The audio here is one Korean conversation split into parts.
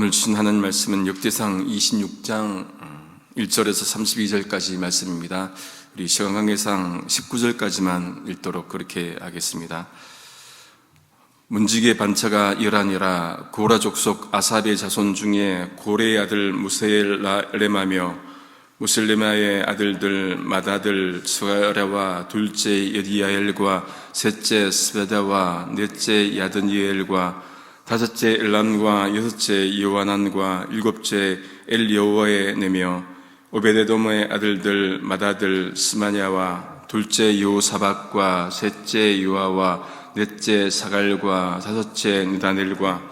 오늘 주신 하나님 말씀은 역대상 26장 1절에서 32절까지 말씀입니다. 우리 시간관계상 19절까지만 읽도록 그렇게 하겠습니다. 문지기의 반차가 이러하니라. 고라 족속 아삽의 자손 중에 고레의 아들 무셀레마며 무셀레마의 아들들 맏아들 스가랴와 둘째 여디야엘과 셋째 스베다와 넷째 야드니엘과 다섯째 엘람과 여섯째 요하난과 일곱째 엘여호와의 내며 오베데돔의 아들들 맏아들 스마냐와 둘째 요사박과 셋째 요아와 넷째 사갈과 다섯째 느다넬과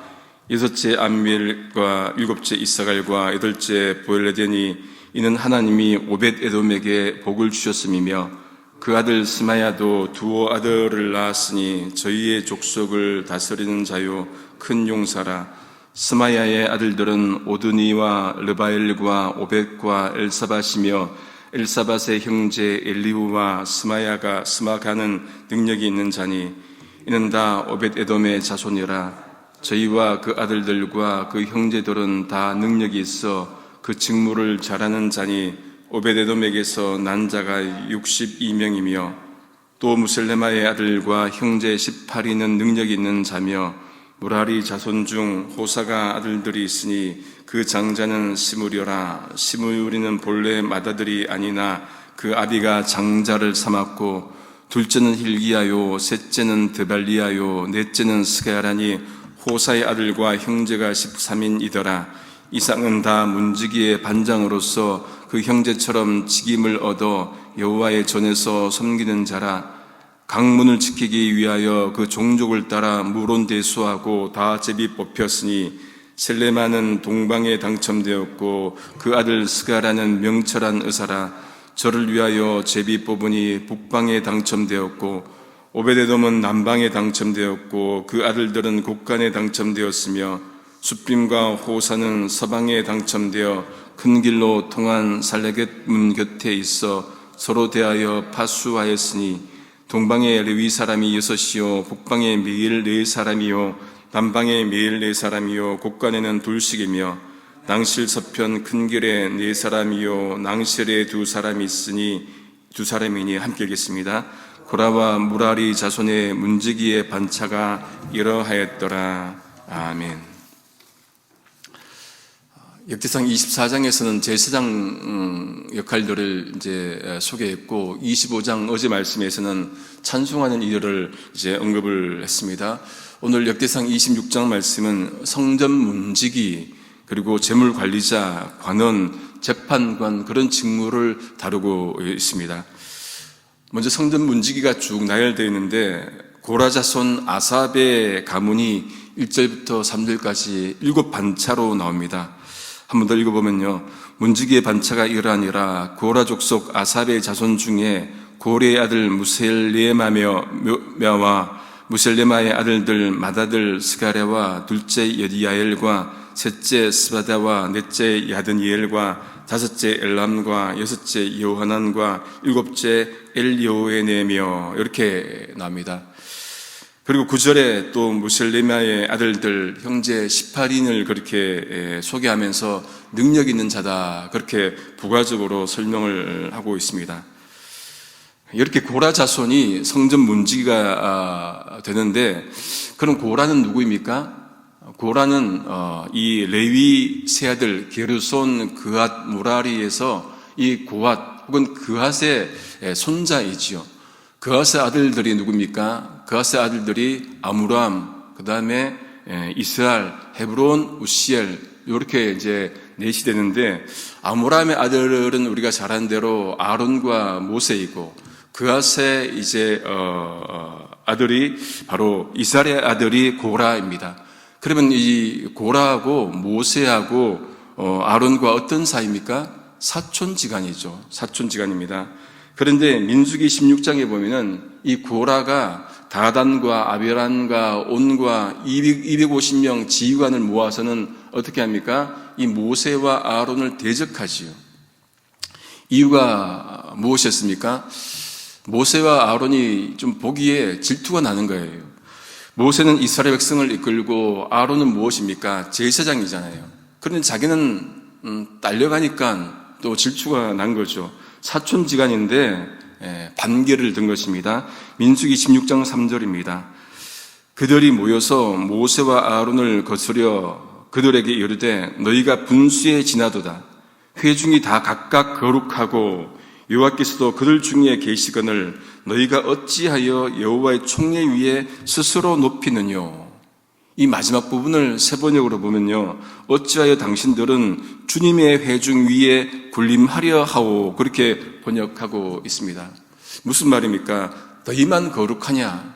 여섯째 암밀과 일곱째 이사갈과 여덟째 보엘레데니. 이는 하나님이 오벳에돔에게 복을 주셨음이며 그 아들 스마야도 두 아들을 낳았으니 저희의 족속을 다스리는 자요 큰 용사라. 스마야의 아들들은 오드니와 르바엘과 오벳과 엘사밧이며 엘사밧의 형제 엘리후와 스마가는 능력이 있는 자니 이는 다 오벳에돔의 자손이라. 저희와 그 아들들과 그 형제들은 다 능력이 있어 그 직무를 잘하는 자니 오벳에돔에게서 난 자가 62명이며 또 무셀레마의 아들과 형제 18인은 능력이 있는 자며 무라리 자손 중 호사가 아들들이 있으니 그 장자는 시므리라. 시므리는 본래 맏아들이 아니나 그 아비가 장자를 삼았고 둘째는 힐기야요 셋째는 드발리야요 넷째는 스가랴니 호사의 아들과 형제가 13인이더라. 이상은 다 문지기의 반장으로서 그 형제처럼 직임을 얻어 여호와의 전에서 섬기는 자라. 강문을 지키기 위하여 그 종족을 따라 무론대수하고 다 제비 뽑혔으니 셀레마는 동방에 당첨되었고 그 아들 스가랴는 명철한 의사라. 저를 위하여 제비 뽑으니 북방에 당첨되었고 오베데돔은 남방에 당첨되었고 그 아들들은 곡간에 당첨되었으며 숫빔과 호사는 서방에 당첨되어 큰 길로 통한 살레겟 문 곁에 있어 서로 대하여 파수하였으니 동방에 레위 사람이 6이요 북방에 매일 4사람이요 남방에 매일 4사람이요 곡간에는 둘씩이며 낭실 서편 큰 길에 4사람이요 낭실에 2사람이 있으니 2사람이니 함께 읽겠습니다. 고라와 무라리 자손의 문지기의 반차가 이러하였더라. 아멘. 역대상 24장에서는 제사장 역할들을 이제 소개했고 25장 어제 말씀에서는 찬송하는 일을 이제 언급을 했습니다. 오늘 역대상 26장 말씀은 성전 문지기 그리고 재물 관리자, 관원, 재판관 그런 직무를 다루고 있습니다. 먼저 성전 문지기가 쭉 나열되어 있는데 고라 자손 아삽의 가문이 1절부터 3절까지 7반차로 나옵니다. 한 번 더 읽어보면요. 문지기의 반차가 이러하니라. 고라 족속 아삽의 자손 중에 고레의 아들 무셀레마와 무셀레마의 아들들 맏아들 스가랴와 둘째 여디야엘과 셋째 스바다와 넷째 야드니엘과 다섯째 엘람과 여섯째 요하난과 일곱째 엘여호에네며 이렇게 나옵니다. 그리고 9절에 또 무셀레마의 아들들 형제 18인을 그렇게 소개하면서 능력 있는 자다 그렇게 부가적으로 설명을 하고 있습니다. 이렇게 고라 자손이 성전 문지기가 되는데 그럼 고라는 누구입니까? 고라는 이 레위 세 아들 게르손, 그앗, 무라리에서 이 고앗 혹은 그앗의 손자이지요. 그앗의 아들들이 누굽니까? 그앗의 아들들이 아므람, 그 다음에 이스라엘, 헤브론, 우시엘 이렇게 이제 넷이 되는데 아므람의 아들은 우리가 잘 아는 대로 아론과 모세이고 그앗의 이제 아들이 바로 이스라엘의 아들이 고라입니다. 그러면 이 고라하고 모세하고 아론과 어떤 사이입니까? 사촌지간이죠. 사촌지간입니다. 그런데 민수기 16장에 보면은 이 고라가 다단과 아비란과 온과 250명 지휘관을 모아서는 어떻게 합니까? 이 모세와 아론을 대적하지요. 이유가 무엇이었습니까? 모세와 아론이 좀 보기에 질투가 나는 거예요. 모세는 이스라엘 백성을 이끌고 아론은 무엇입니까? 제사장이잖아요. 그런데 자기는 딸려가니까 또 질투가 난 거죠. 사촌지간인데 반개를 든 것입니다. 민수기 16장 3절입니다. 그들이 모여서 모세와 아론을 거스려 그들에게 이르되 너희가 분수에 지나도다. 회중이 다 각각 거룩하고 여호와께서도 그들 중에 계시거늘 너희가 어찌하여 여호와의 총례 위에 스스로 높이느뇨. 이 마지막 부분을 세번역으로 보면요, 어찌하여 당신들은 주님의 회중 위에 군림하려 하오, 그렇게 번역하고 있습니다. 무슨 말입니까? 너희만 거룩하냐?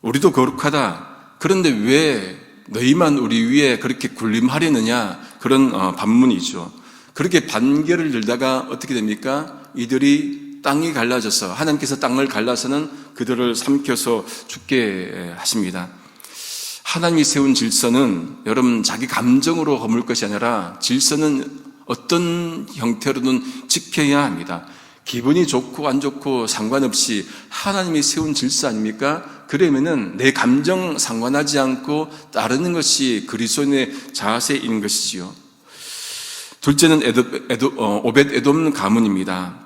우리도 거룩하다. 그런데 왜 너희만 우리 위에 그렇게 군림하려느냐? 그런 반문이죠. 그렇게 반개를 들다가 어떻게 됩니까? 이들이 땅이 갈라져서 하나님께서 땅을 갈라서는 그들을 삼켜서 죽게 하십니다. 하나님이 세운 질서는 여러분 자기 감정으로 허물 것이 아니라 질서는 어떤 형태로든 지켜야 합니다. 기분이 좋고 안 좋고 상관없이 하나님이 세운 질서 아닙니까? 그러면은 내 감정 상관하지 않고 따르는 것이 그리스도인의 자세인 것이지요. 둘째는 오벳 에돔 가문입니다.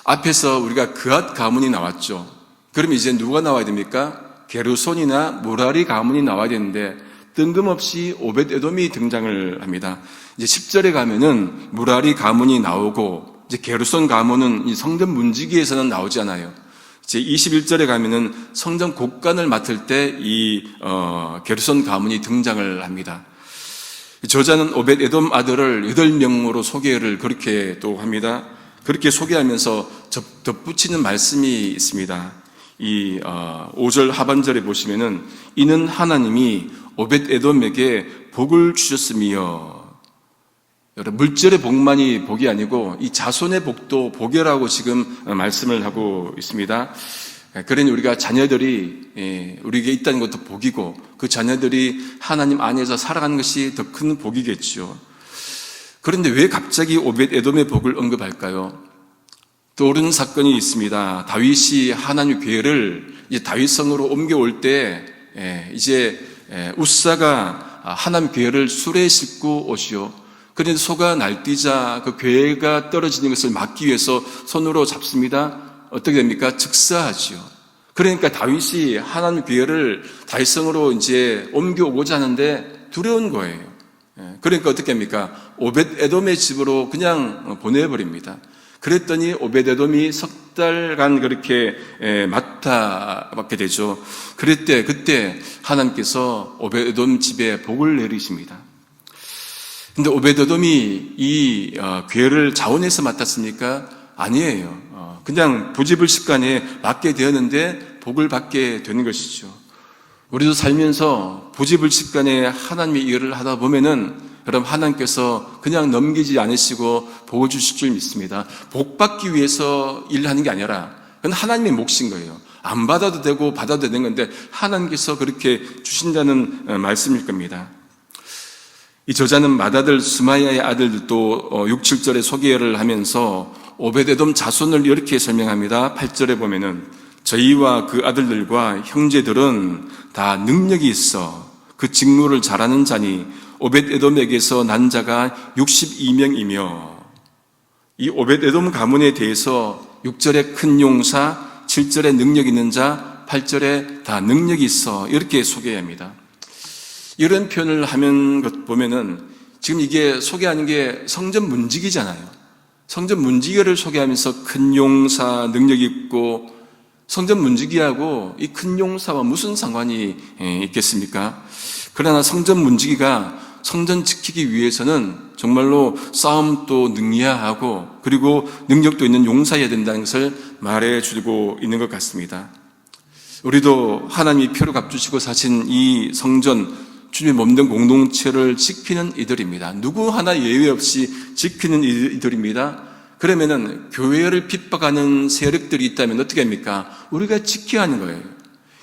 앞에서 우리가 그앗 가문이 나왔죠. 그럼 이제 누가 나와야 됩니까? 게르손이나 무라리 가문이 나와야 되는데 뜬금없이 오벳 에돔이 등장을 합니다. 이제 10절에 가면은 무라리 가문이 나오고 이제 게르손 가문은 이 성전 문지기에서는 나오지 않아요. 이제 21절에 가면은 성전 곡간을 맡을 때 이 게르손 가문이 등장을 합니다. 저자는 오벳 에돔 아들을 8명으로 소개를 그렇게 또 합니다. 그렇게 소개하면서 덧붙이는 말씀이 있습니다. 이 5절 하반절에 보시면은 이는 하나님이 오벳 에돔에게 복을 주셨으며, 여러분 물질의 복만이 복이 아니고 이 자손의 복도 복이라고 지금 말씀을 하고 있습니다. 그러니 우리가 자녀들이 우리에게 있다는 것도 복이고 그 자녀들이 하나님 안에서 살아가는 것이 더 큰 복이겠죠. 그런데 왜 갑자기 오벳 에돔의 복을 언급할까요? 떠오르는 사건이 있습니다. 다윗이 하나님 궤를 이제 다윗성으로 옮겨올 때 이제 우사가 하나님 궤를 수레에 싣고 오시오. 그런데 소가 날뛰자 그 궤가 떨어지는 것을 막기 위해서 손으로 잡습니다. 어떻게 됩니까? 즉사하지요. 그러니까 다윗이 하나님 궤를 다윗성으로 이제 옮겨오고자 하는데 두려운 거예요. 그러니까 어떻게 합니까? 오벳 에돔의 집으로 그냥 보내버립니다. 그랬더니 오벳 에돔이 석 달간 그렇게 맡게 되죠. 그때 하나님께서 오벳 에돔 집에 복을 내리십니다. 근데 오벳 에돔이 이 궤를 자원해서 맡았습니까? 아니에요. 그냥 부지불식간에 맡게 되었는데 복을 받게 되는 것이죠. 우리도 살면서 부지불식간에 하나님의 일을 하다 보면은 여러분 하나님께서 그냥 넘기지 않으시고 복을 주실 줄 믿습니다. 복 받기 위해서 일하는 게 아니라 그건 하나님의 몫인 거예요. 안 받아도 되고 받아도 되는 건데 하나님께서 그렇게 주신다는 말씀일 겁니다. 이 저자는 맏아들 스마야의 아들도 6, 7절에 소개를 하면서 오벳 에돔 자손을 이렇게 설명합니다. 8절에 보면은 저희와 그 아들들과 형제들은 다 능력이 있어 그 직무를 잘하는 자니 오벳 에돔에게서 난 자가 62명이며, 이 오벳 에돔 가문에 대해서 6절에 큰 용사, 7절에 능력 있는 자, 8절에 다 능력이 있어 이렇게 소개합니다. 이런 표현을 하면 것 보면은 지금 이게 소개하는 게 성전 문지기잖아요. 성전 문지기를 소개하면서 큰 용사, 능력 있고, 성전 문지기하고 이 큰 용사와 무슨 상관이 있겠습니까? 그러나 성전 문지기가 성전 지키기 위해서는 정말로 싸움도 능야하고 그리고 능력도 있는 용사여야 된다는 것을 말해주고 있는 것 같습니다. 우리도 하나님이 표로 값주시고 사신 이 성전, 주님의 몸된 공동체를 지키는 이들입니다. 누구 하나 예외 없이 지키는 이들입니다. 그러면은 교회를 핍박하는 세력들이 있다면 어떻게 합니까? 우리가 지켜야 하는 거예요.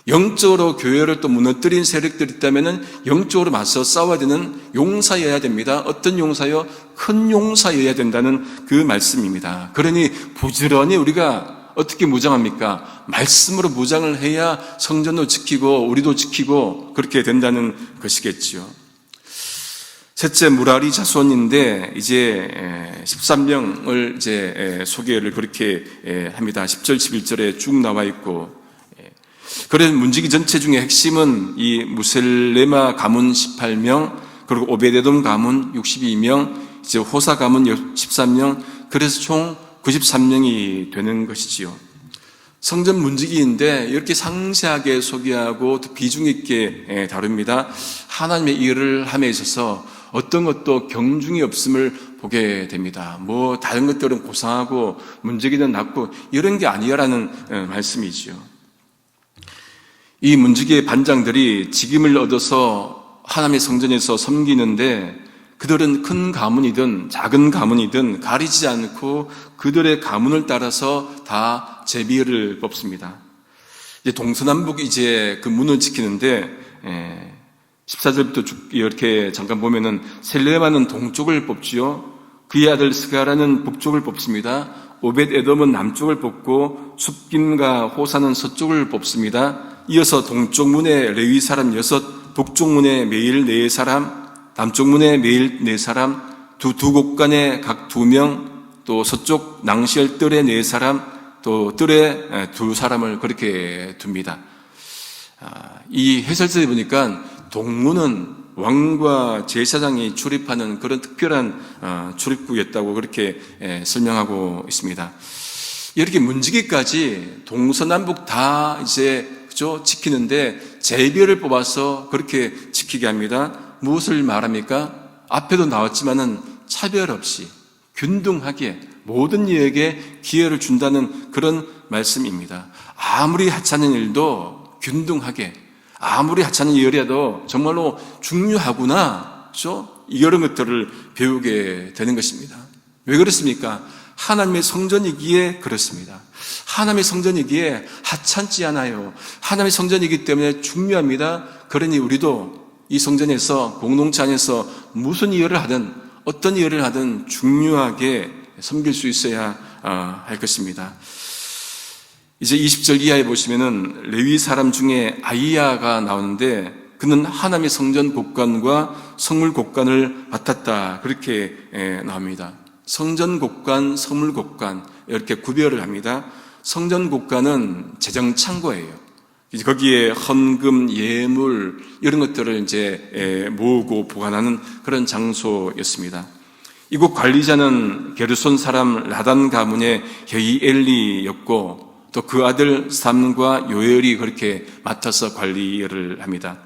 영적으로 교회를 또 무너뜨린 세력들이 있다면 영적으로 맞서 싸워야 되는 용사여야 됩니다. 어떤 용사요? 큰 용사여야 된다는 그 말씀입니다. 그러니 부지런히 우리가 어떻게 무장합니까? 말씀으로 무장을 해야 성전도 지키고 우리도 지키고 그렇게 된다는 것이겠지요. 셋째 무라리 자손인데 이제 13명을 이제 소개를 그렇게 합니다. 10절, 11절에 쭉 나와 있고, 그래서 문지기 전체 중에 핵심은 이 무셀레마 가문 18명, 그리고 오베데돔 가문 62명, 이제 호사 가문 13명, 그래서 총 93명이 되는 것이지요. 성전 문지기인데 이렇게 상세하게 소개하고 또 비중 있게 다룹니다. 하나님의 일을 함에 있어서 어떤 것도 경중이 없음을 보게 됩니다. 뭐 다른 것들은 고상하고 문지기는 낮고 이런 게 아니라는 말씀이지요. 이 문지기의 반장들이 직임을 얻어서 하나님의 성전에서 섬기는데 그들은 큰 가문이든 작은 가문이든 가리지 않고 그들의 가문을 따라서 다 제비를 뽑습니다. 이제 동서남북 이제 그 문을 지키는데 14절부터 이렇게 잠깐 보면은 셀레마는 동쪽을 뽑지요. 그의 아들 스가라는 북쪽을 뽑습니다. 오벳 에돔은 남쪽을 뽑고 숲김과 호사는 서쪽을 뽑습니다. 이어서 동쪽 문에 레위 사람 6, 북쪽 문에 매일 4사람, 남쪽 문에 매일 4사람, 두 곳간에 각 2명, 또 서쪽 낭시엘 뜰에 4사람, 또 뜰에 2사람을 그렇게 둡니다. 이 해설서에 보니까 동문은 왕과 제사장이 출입하는 그런 특별한 출입구였다고 그렇게 설명하고 있습니다. 이렇게 문지기까지 동서남북 다 이제 지키는데 제비를 뽑아서 그렇게 지키게 합니다. 무엇을 말합니까? 앞에도 나왔지만은 차별 없이 균등하게 모든 이에게 기회를 준다는 그런 말씀입니다. 아무리 하찮은 일도 균등하게, 아무리 하찮은 일이라도 정말로 중요하구나, 이런 것들을 배우게 되는 것입니다. 왜 그렇습니까? 하나님의 성전이기에 그렇습니다. 하나님의 성전이기에 하찮지 않아요. 하나님의 성전이기 때문에 중요합니다. 그러니 우리도 이 성전에서, 공동체 안에서 무슨 일을 하든 어떤 일을 하든 중요하게 섬길 수 있어야 할 것입니다. 이제 20절 이하에 보시면은 레위 사람 중에 아이야가 나오는데 그는 하나님의 성전 곡관과 성물 곡관을 맡았다. 그렇게 나옵니다. 성전 곡관, 성물 곡관 이렇게 구별을 합니다. 성전 곡관은 재정 창고예요. 거기에 헌금, 예물 이런 것들을 이제 모으고 보관하는 그런 장소였습니다. 이곳 관리자는 게르손 사람 라단 가문의 여이엘리였고 또 그 아들 삼과 요엘이 그렇게 맡아서 관리를 합니다.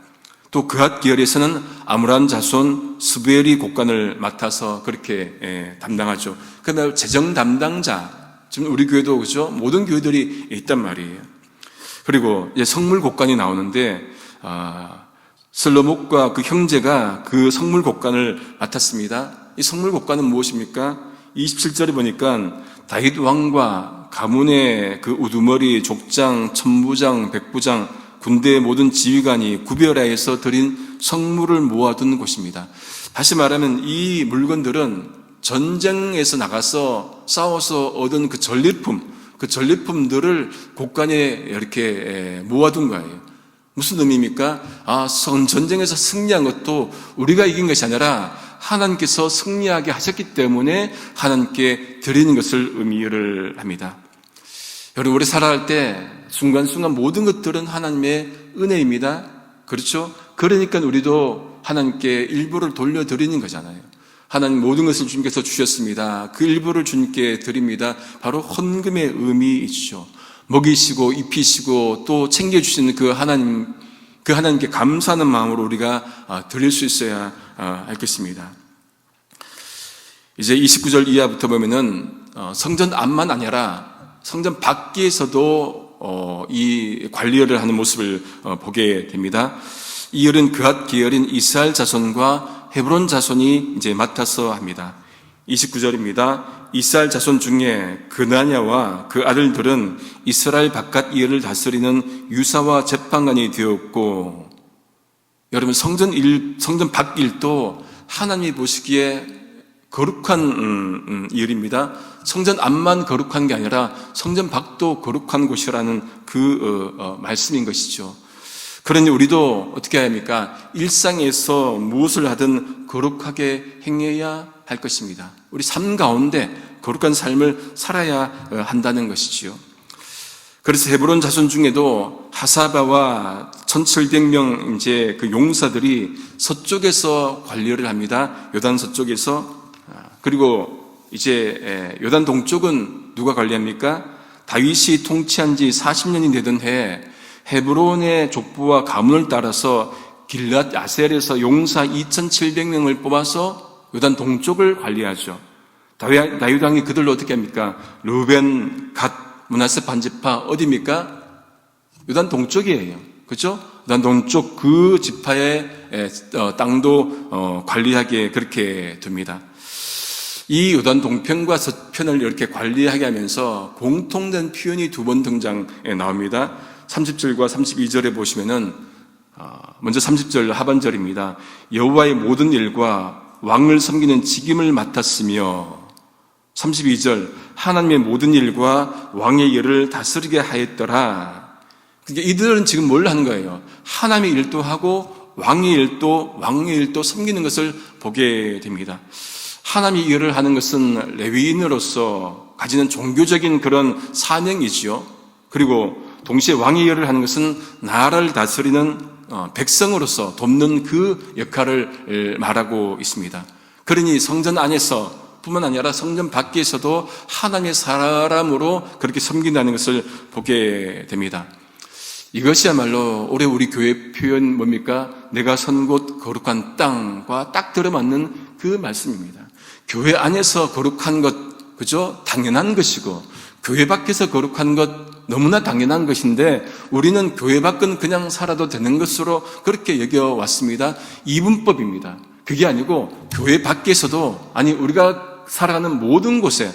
또 그앗 계열에서는 아므람 자손 스부엘이 곡관을 맡아서 그렇게 담당하죠. 그다음에 재정 담당자, 지금 우리 교회도 그렇죠? 모든 교회들이 있단 말이에요. 그리고 이제 성물 곡관이 나오는데 슬로목과 그 형제가 그 성물 곡관을 맡았습니다. 이 성물 곡관은 무엇입니까? 27절에 보니까 다윗 왕과 가문의 그 우두머리, 족장, 천부장, 백부장, 군대의 모든 지휘관이 구별하여서 드린 성물을 모아둔 곳입니다. 다시 말하면 이 물건들은 전쟁에서 나가서 싸워서 얻은 그 전리품들을 곡간에 이렇게 모아둔 거예요. 무슨 의미입니까? 전쟁에서 승리한 것도 우리가 이긴 것이 아니라 하나님께서 승리하게 하셨기 때문에 하나님께 드리는 것을 의미를 합니다. 여러분, 우리 살아갈 때 순간순간 모든 것들은 하나님의 은혜입니다. 그렇죠? 그러니까 우리도 하나님께 일부를 돌려드리는 거잖아요. 하나님 모든 것을 주님께서 주셨습니다. 그 일부를 주님께 드립니다. 바로 헌금의 의미이죠. 먹이시고 입히시고 또 챙겨주시는 그 하나님께 감사하는 마음으로 우리가 드릴 수 있어야 할 것입니다. 이제 29절 이하부터 보면은 성전 안만 아니라 성전 밖에서도 이 관리를 하는 모습을 보게 됩니다. 이 일은 그앗 계열인 이스라엘 자손과 헤브론 자손이 이제 맡아서 합니다. 29절입니다. 이스라엘 자손 중에 그나냐와 그 아들들은 이스라엘 바깥 일을 다스리는 유사와 재판관이 되었고, 여러분 성전 밖 일도 하나님이 보시기에 거룩한 일입니다. 성전 안만 거룩한 게 아니라 성전 밖도 거룩한 곳이라는 그 말씀인 것이죠. 그러니 우리도 어떻게 해야 합니까? 일상에서 무엇을 하든 거룩하게 행해야 할 것입니다. 우리 삶 가운데 거룩한 삶을 살아야 한다는 것이지요. 그래서 헤브론 자손 중에도 하사바와 1700명 이제 그 용사들이 서쪽에서 관리를 합니다. 요단 서쪽에서. 그리고 이제 요단 동쪽은 누가 관리합니까? 다윗이 통치한 지 40년이 되던 해 헤브론의 족보와 가문을 따라서 길랏 야셀에서 용사 2700명을 뽑아서 요단 동쪽을 관리하죠. 다윗 왕이 그들로 어떻게 합니까? 르벤, 갓, 므낫세 반지파 어디입니까? 요단 동쪽이에요. 그렇죠? 요단 동쪽 그 지파의 땅도 관리하게 그렇게 둡니다. 이 요단 동편과 서편을 이렇게 관리하게 하면서 공통된 표현이 두 번 등장해 나옵니다. 30절과 32절에 보시면은 먼저 30절 하반절입니다. 여호와의 모든 일과 왕을 섬기는 직임을 맡았으며 32절 하나님의 모든 일과 왕의 일을 다스리게 하였더라. 그러니까 이들은 지금 뭘 하는 거예요? 하나님의 일도 하고 왕의 일도 섬기는 것을 보게 됩니다. 하나님의 일을 하는 것은 레위인으로서 가지는 종교적인 그런 사명이지요. 그리고 동시에 왕의 일을 하는 것은 나라를 다스리는 백성으로서 돕는 그 역할을 말하고 있습니다. 그러니 성전 안에서 뿐만 아니라 성전 밖에서도 하나님의 사람으로 그렇게 섬긴다는 것을 보게 됩니다. 이것이야말로 올해 우리 교회 표현 뭡니까? 내가 선 곳 거룩한 땅과 딱 들어맞는 그 말씀입니다. 교회 안에서 거룩한 것, 그죠? 당연한 것이고, 교회 밖에서 거룩한 것 너무나 당연한 것인데, 우리는 교회 밖은 그냥 살아도 되는 것으로 그렇게 여겨왔습니다. 이분법입니다. 그게 아니고, 교회 밖에서도, 아니, 우리가 살아가는 모든 곳에,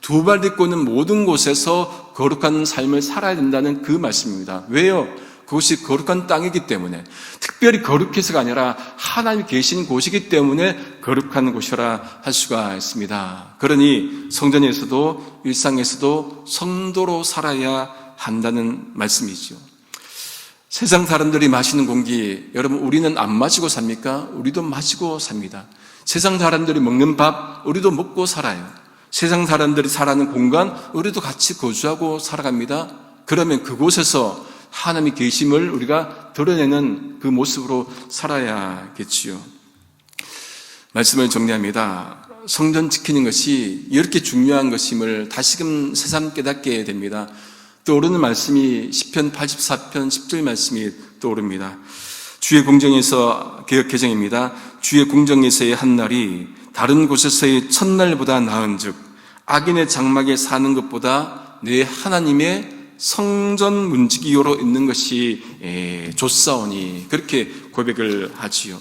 두 발 딛고 있는 모든 곳에서 거룩한 삶을 살아야 된다는 그 말씀입니다. 왜요? 그것이 거룩한 땅이기 때문에, 특별히 거룩해서가 아니라 하나님이 계신 곳이기 때문에 거룩한 곳이라 할 수가 있습니다. 그러니 성전에서도 일상에서도 성도로 살아야 한다는 말씀이죠. 세상 사람들이 마시는 공기, 여러분 우리는 안 마시고 삽니까? 우리도 마시고 삽니다. 세상 사람들이 먹는 밥, 우리도 먹고 살아요. 세상 사람들이 살아가는 공간, 우리도 같이 거주하고 살아갑니다. 그러면 그곳에서 하나님의 계심을 우리가 드러내는 그 모습으로 살아야겠지요. 말씀을 정리합니다. 성전 지키는 것이 이렇게 중요한 것임을 다시금 새삼 깨닫게 됩니다. 떠오르는 말씀이 시편 84편 10절 말씀이 떠오릅니다. 주의 궁정에서, 개역 개정입니다. 주의 궁정에서의 한 날이 다른 곳에서의 첫날보다 나은즉 악인의 장막에 사는 것보다 내 하나님의 성전 문지기로 있는 것이 좋사오니, 그렇게 고백을 하지요.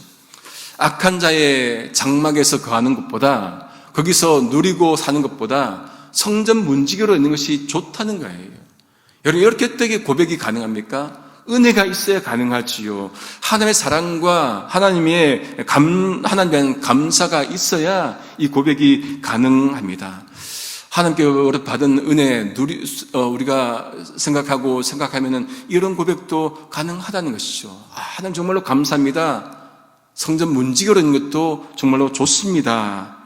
악한 자의 장막에서 거하는 것보다, 거기서 누리고 사는 것보다 성전 문지기로 있는 것이 좋다는 거예요. 여러분, 이렇게 어떻게 고백이 가능합니까? 은혜가 있어야 가능하지요. 하나님의 사랑과 하나님의 하나님에 대한 감사가 있어야 이 고백이 가능합니다. 하나님께 받은 은혜, 우리가 생각하면은 이런 고백도 가능하다는 것이죠. 하나님 정말로 감사합니다. 성전 문지기로 있는 것도 정말로 좋습니다.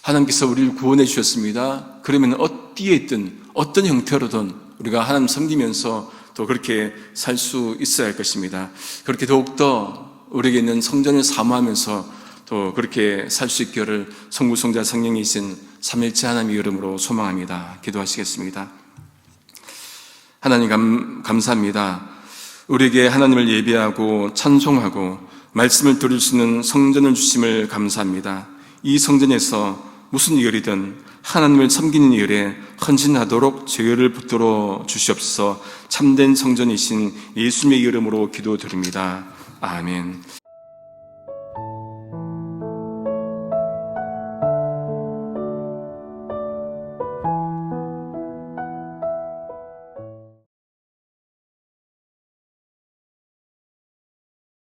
하나님께서 우리를 구원해 주셨습니다. 그러면 어디에 있든 어떤 형태로든 우리가 하나님 섬기면서 또 그렇게 살 수 있어야 할 것입니다. 그렇게 더욱더 우리에게 있는 성전을 사모하면서 또 그렇게 살 수 있기를 성부, 성자, 성령이신 삼일체 하나님의 이름으로 소망합니다. 기도하시겠습니다. 하나님 감사합니다. 우리에게 하나님을 예배하고 찬송하고 말씀을 들을 수 있는 성전을 주심을 감사합니다. 이 성전에서 무슨 일이든 하나님을 섬기는 일에 헌신하도록 죄를 붙들어 주시옵소서. 참된 성전이신 예수님의 이름으로 기도드립니다. 아멘.